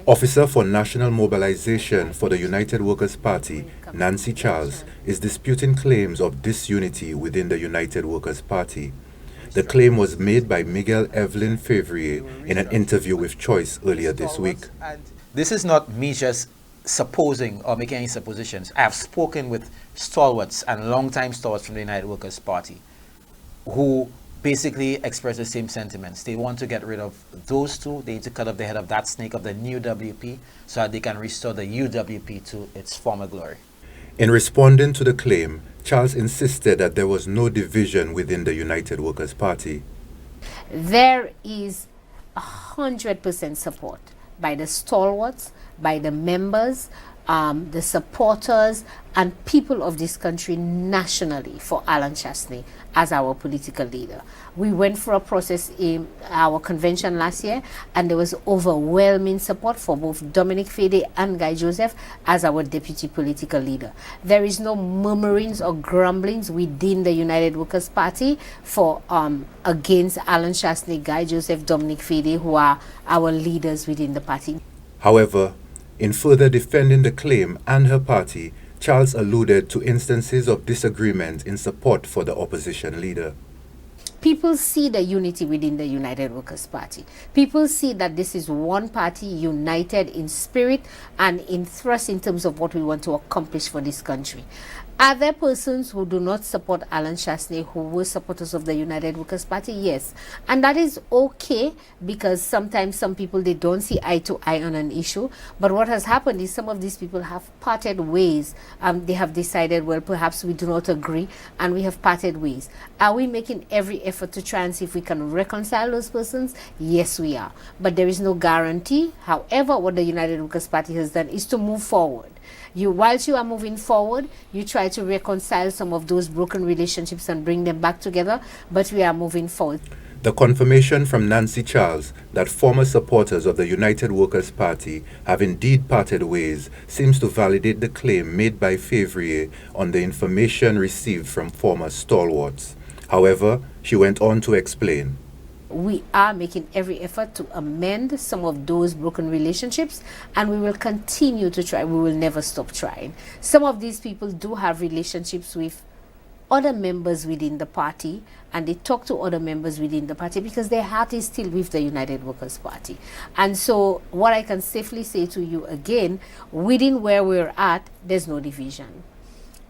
Officer for National Mobilization for the United Workers' Party, Nancy Charles, is disputing claims of disunity within the United Workers' Party. The claim was made by Miguel Fevrier in an interview with Choice earlier this week. This is not me just supposing or making any suppositions. I have spoken with stalwarts and long-time stalwarts from the United Workers' Party who basically express the same sentiments. They want to get rid of those two. They need to cut off the head of that snake of the new WP so that they can restore the UWP to its former glory. In responding to the claim, Charles insisted that there was no division within the United Workers' Party. There is 100% support by the stalwarts, by the members, the supporters and people of this country nationally for Alan Chastney as our political leader. We went for a process in our convention last year and there was overwhelming support for both Dominic Fede and Guy Joseph as our deputy political leader. There is no murmurings or grumblings within the United Workers' Party for against Alan Chastney, Guy Joseph, Dominic Fede, who are our leaders within the party. However, in further defending the claim and her party, Charles alluded to instances of disagreement in support for the opposition leader. People see the unity within the United Workers' Party. People see that this is one party united in spirit and in thrust in terms of what we want to accomplish for this country. Are there persons who do not support Alan Chastney who were supporters of the United Workers' Party? Yes. And that is okay because sometimes some people, they don't see eye to eye on an issue. But what has happened is some of these people have parted ways. They have decided, well, perhaps we do not agree and we have parted ways. Are we making every effort to try and see if we can reconcile those persons? Yes, we are. But there is no guarantee. However, what the United Workers' Party has done is to move forward. Whilst you are moving forward, you try to reconcile some of those broken relationships and bring them back together, but we are moving forward. The confirmation from Nancy Charles that former supporters of the United Workers' Party have indeed parted ways seems to validate the claim made by Fevrier on the information received from former stalwarts. However, she went on to explain. We are making every effort to amend some of those broken relationships and we will continue to try. We will never stop trying. Some of these people do have relationships with other members within the party and they talk to other members within the party because their heart is still with the United Workers' Party. And so what I can safely say to you again, within where we're at, there's no division.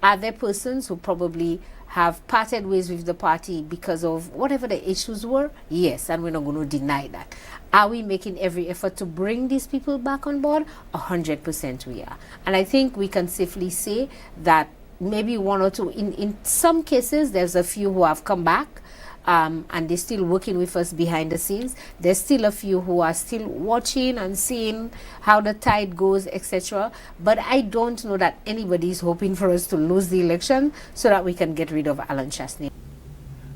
Are there persons who probably have parted ways with the party because of whatever the issues were? Yes, and we're not going to deny that. Are we making every effort to bring these people back on board? 100% we are. And I think we can safely say that maybe one or two, in some cases, there's a few who have come back and they're still working with us behind the scenes. There's still a few who are still watching and seeing how the tide goes, etc. But I don't know that anybody is hoping for us to lose the election so that we can get rid of Alan Chastney.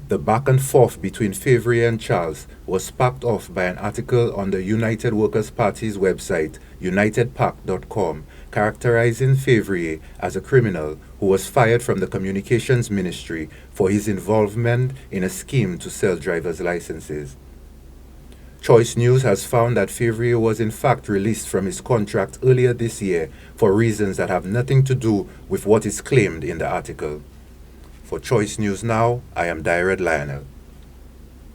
The back and forth between Fevrier and Charles was sparked off by an article on the United Workers' Party's website, unitedpac.com, characterizing Fevrier as a criminal who was fired from the Communications Ministry for his involvement in a scheme to sell driver's licenses. Choice News has found that Fevrier was in fact released from his contract earlier this year for reasons that have nothing to do with what is claimed in the article. For Choice News Now, I am Dired Lionel.